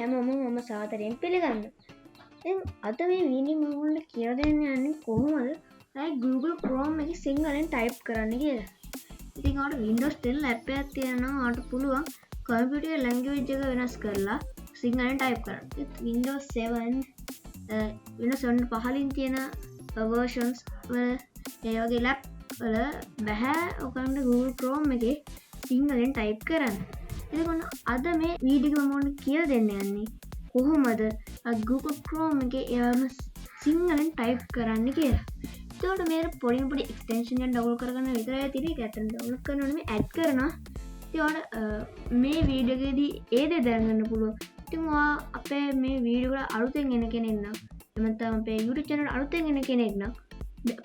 හැමෝම මම සාදරයෙන් පිළිගන්නවා. දැන් අද මේ වීඩියෝ මම ඔයාලට කියලා දෙන්න යන්නේ කොහොමද Google Chrome එකේ සිංහලෙන් ටයිප් කරන්න කියලා. ඉතින් ඔයාලට Windows 10 app එකක් තියෙනවා නම් ඔයාලට පුළුවන් computer language එක වෙනස් කරලා සිංහලෙන් ටයිප් කරන්න. Windows 7 Windows 7 පහලින් තියෙන versions වල ඒ වගේ lap වල බෑ ඔයගොල්ලන්ට Google Chrome එකේ සිංහලෙන් ටයිප් කරන්න. එතකොට අද මේ වීඩියෝ එක මම කියලා දෙන්න යන්නේ කොහොමද Google Chrome එකේ එයාම සිංහලෙන් ටයිප් කරන්න කියලා. එතකොට මේක පොඩි එක්ස්ටෙන්ෂන් එකක් ඩවුන්ලෝඩ් කරගන්න විතරයි තියෙන්නේ. ඒක ඇත්තටම ඩවුන්ලෝඩ් කරනකොට මේ ඇඩ් කරනවා. ඉතින් මේ වීඩියෝ එකේදී ඒ දේ දැනගන්න පුළුවන්. ඉතින් ඔයා අපේ මේ වීඩියෝ වල අලුතෙන් එන කෙනෙක් නම් එහෙම නැත්නම් අපේ YouTube channel එකට අලුතෙන් එන කෙනෙක් නම්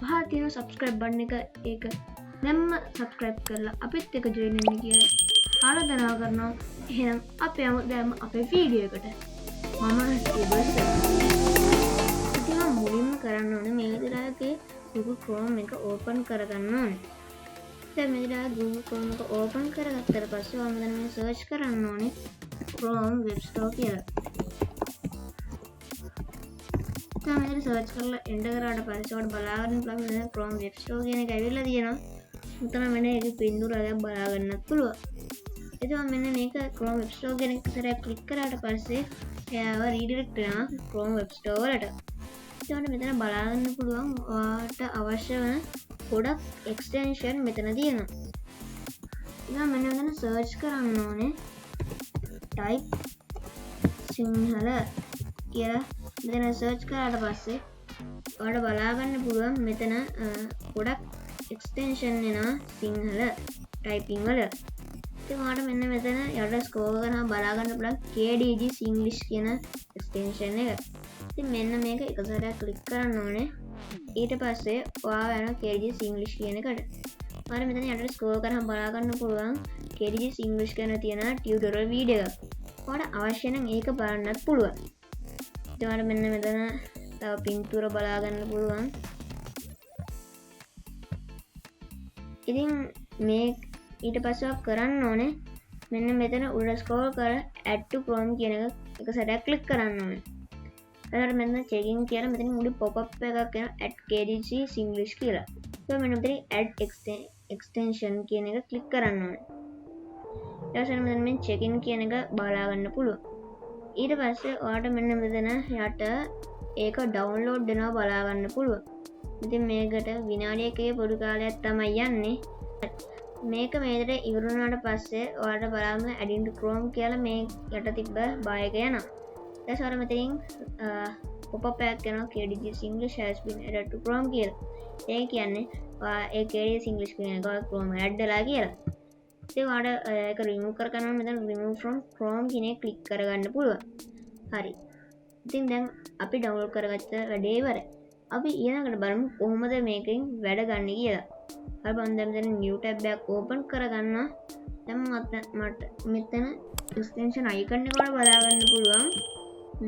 පහළ තියෙන subscribe button එක ඒක දැම්ම subscribe කරලා අපිත් එක්ක join වෙන්න කියලා ආරාධනා කරනවා. එහෙනම් අපි යමු දැන් අපේ වීඩියෝ එකට. මම Tbrosl. ඉතින් මුලින්ම කරන්න ඕනේ මේ විදිහට Google Chrome එක open කරගන්න ඕනේ. දැන් මේ විදිහට Google Chrome එක open කරගත්තට පස්සේ මම දැන් මේ search කරන්න ඕනේ Chrome web store කියලා. දැන් මේ search කරලා enter කරාට පස්සේ ඔයාලට බලා ගන්න පුළුවන් මේ Chrome web store කියන එක ඇවිල්ලා තියෙනවා. උතන මෙන්න ඒක පින්දුරයක් බලා ගන්නත් පුළුවන්. එතකොට මෙන්න මේක Chrome web store කියන එක සරයක් ක්ලික් කරාට පස්සේ එයාව රීඩිරෙක්ට් වෙනවා Chrome web store වලට. එතකොට මෙතන බලා ගන්න පුළුවන් ඔයාලට අවශ්‍ය වෙන ගොඩක් එක්ස්ටෙන්ෂන් මෙතන තියෙනවා. ඉතින් මෙන්න මෙතන සර්ච් කරන්න ඕනේ type sinhala කියලා. මෙතන සර්ච් කරාට පස්සේ ඔයාලට බලා ගන්න පුළුවන් මෙතන ගොඩක් එක්ස්ටෙන්ෂන් එනවා සිංහල ටයිපින් වල. ඉතින් ඔයාලට මෙන්න මෙතන යට ස්ක්‍රෝල් කරලා බලා ගන්න පුළුවන් KDJ Singlish කියන එක්ස්ටෙන්ෂන් එක. ඉතින් මෙන්න මේක එක සැරයක් ක්ලික් කරන්න ඕනේ. ඊට පස්සේ ඔයාලා යනවා KDJ Singlish කියන එකට. ඔයාලා මෙතන යට ස්ක්‍රෝල් කරලා බලා ගන්න පුළුවන් KDJ Singlish ගැන තියෙන ටියුටෝරියල් වීඩියෝ එකක්. ඔයාලට අවශ්‍ය නම් ඒක බලන්නත් පුළුවන්. ඉතින් ඔයාලා මෙන්න මෙතන තව පින්තූර බලා ගන්න පුළුවන්. ඉතින් මේ ඊට පස්සේ කරන්න ඕනේ මෙන්න මෙතන උඩ ස්ක්‍රෝල් කරලා add to Chrome කියන එක සැරයක් ක්ලික් කරන්න ඕනේ. ඊළඟට මෙන්න checking කියලා මෙතන උඩ pop up එකක් එනවා add KDJ Singlish කියලා. ඒක මෙන්න මෙතන add extension කියන එක ක්ලික් කරන්න ඕනේ. ඊට පස්සේ මෙන්න මේ checking කියන එක බලා ගන්න පුළුවන්. ඊට පස්සේ ඔයාලට මෙන්න මෙතන යට ඒක download වෙනවා බලා ගන්න පුළුවන්. ඉතින් මේකට විනාඩි 1 පොඩි කාලයක් තමයි යන්නේ. මේක මේකට ඉවර වුණාට පස්සේ ඔයාලට බලන්න add into Chrome කියලා මේ යට තිබ්බ බාය එක යනවා. ඊට පස්සේ මෙතනින් pop up එකක් යනවා KDJ Singlish has been added to Chrome කියලා. ඒ කියන්නේ ඒ KDJ Singlish කියන එක Chrome add වෙලා කියලා. ඉතින් ඔයාලට ඒක remove කර ගන්න මෙතන remove from Chrome කියන එක click කරගන්න පුළුවන්. හරි. ඉතින් දැන් අපි download කරගත්ත වැඩේ ඉවරයි. අපි ඊළඟට බලමු කොහොමද මේකෙන් වැඩ ගන්න කියලා. හරි මම දැන් new tab එකක් open කරගන්නවා. දැන් මට මෙතන extension icon එක වල බලා ගන්න පුළුවන්.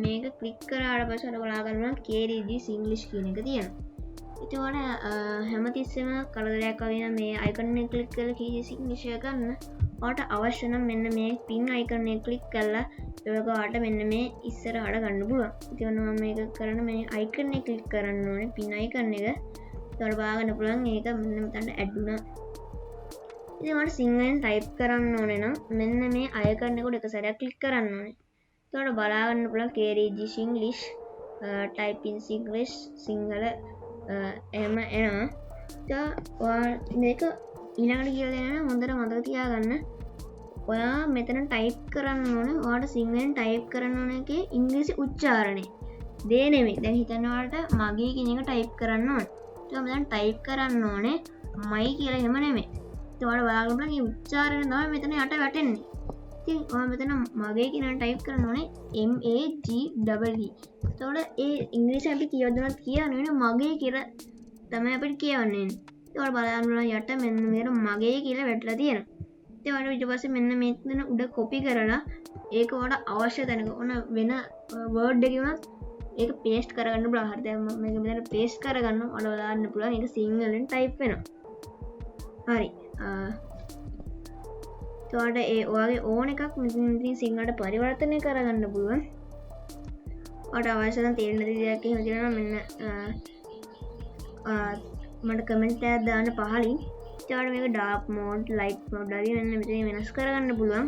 මේක click කරාට පස්සේ ඔයාලා බලා ගන්නවා KDJ Singlish කියන එක තියෙනවා. ඉතින් ඔයාලා හැමතිස්සෙම කරදරයක් වගේ මේ icon එක click කරලා KDJ Singlish එක ගන්න. ඔයාලට අවශ්‍ය නම් මෙන්න මේ pin icon එක click කරලා ඒක ඔයාලට මෙන්න මේ ඉස්සරහට ගන්න පුළුවන්. ඉතින් මම මේක කරන මේ icon එක click කරන්න ඕනේ pin icon එක. ඒකට බාගන්න පුළුවන් ඒක මෙන්න මෙතන ඇඩ් වුණා. ඉතින් ඔයාලට සිංහලෙන් ටයිප් කරන්න ඕනේ නම් මෙන්න මේ icon එක උඩ එක සැරයක් ක්ලික් කරන්න ඕනේ. ඒකට බලා ගන්න පුළුවන් KDJ Singlish type in Singlish Sinhala එහෙම එනවා. ඔයා මේක ඊළඟට කියලා දෙනවා හොඳට මතක තියාගන්න. ඔයා මෙතන ටයිප් කරන්න ඕනේ. ඔයාලට සිංහලෙන් ටයිප් කරන්න ඕනේ එකේ ඉංග්‍රීසි උච්චාරණය. දේ නෙමෙයි. දැන් හිතන්න ඔයාලට මගේ කියන එක ටයිප් කරන්න ඕනේ. ඒක මෙතන ටයිප් කරන්න ඕනේ මයි කියලා එහෙම නෙමෙයි. ඒත් ඔයාලා බලාගන්න බලන්න මේ උච්චාරණය තමයි මෙතන යට වැටෙන්නේ. ඉතින් ඔයා මෙතන මගේ කියන ටයිප් කරන්න ඕනේ MAGE. එතකොට ඒ ඉංග්‍රීසි අපි කියවදුනත් කියන්නේ මගේ කියලා තමයි අපිට කියවන්නේ. ඒක ඔයාලා බලන්න බලන්න යට මෙන්න මේක මගේ කියලා වැටලා තියෙනවා. ඉතින් ඔයාලා ඊට පස්සේ මෙන්න මෙතන උඩ copy කරලා ඒක ඔයාලට අවශ්‍ය තැනක ඕන වෙන word එකකින් උනත් ඒක paste කරගන්න පුළුවන්. හරි දැන් මම මේක මෙතන paste කරගන්න ඔයාලා බලන්න පුළුවන් ඒක සිංහලෙන් type වෙනවා. හරි. ඔයාලට ඒ ඔයාගේ ඕන එකක් මෙතන සිංහලට පරිවර්තනය කරගන්න පුළුවන්. ඔයාලට අවශ්‍ය නම් තේරෙන දෙයක් එහෙම තියෙනවා මෙන්න මට කමෙන්ට් එකක් දාන්න පහලින්. ඊට මේක ඩාර්ක් මෝඩ්, ලයිට් මෝඩ් හරි මෙන්න මෙතන වෙනස් කරගන්න පුළුවන්.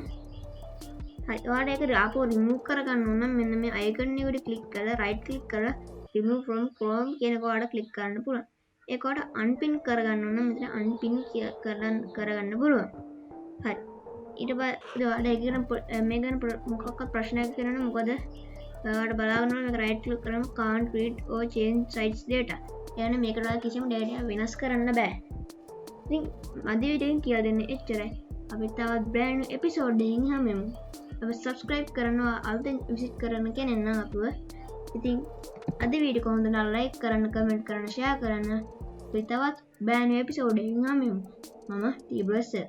හරි ඔයාලට ඒක ආපහු රිමූව් කරගන්න ඕන නම් මෙන්න මේ අයිකන් එකට ක්ලික් කරලා රයිට් ක්ලික් කරලා remove from Chrome කියන එක ඔයාලට ක්ලික් කරන්න පුළුවන්. ඒක ඔයාලට අන්පින් කරගන්න ඕන නම් මෙතන අන්පින් කරගන්න පුළුවන්. හරි ඊට පස්සේ ඔයාලට ඒක ගැන මේ ගැන මොකක්වත් ප්‍රශ්නයක් තියෙනවනේ මොකද ඔයාලට බලාගන්න ඕන මේක රයිට් ක්ලික් කරාම can't read or change sites data. يعني මේකට ඔයාලා කිසිම data වෙනස් කරන්න බෑ. ඉතින් අද වීඩියෝ එකෙන් කියලා දෙන්නේ එච්චරයි. අපි තවත් brand new episode එකකින් හම්බෙමු. අපි subscribe කරනවා අලුතෙන් visit කරන කෙනෙක් නම් අපිව. ඉතින් අද වීඩියෝ කොහොමද නම් like කරන්න, comment කරන්න, share කරන්න. අපි තවත් brand new episode එකකින් හම්බෙමු. මම Tbrosl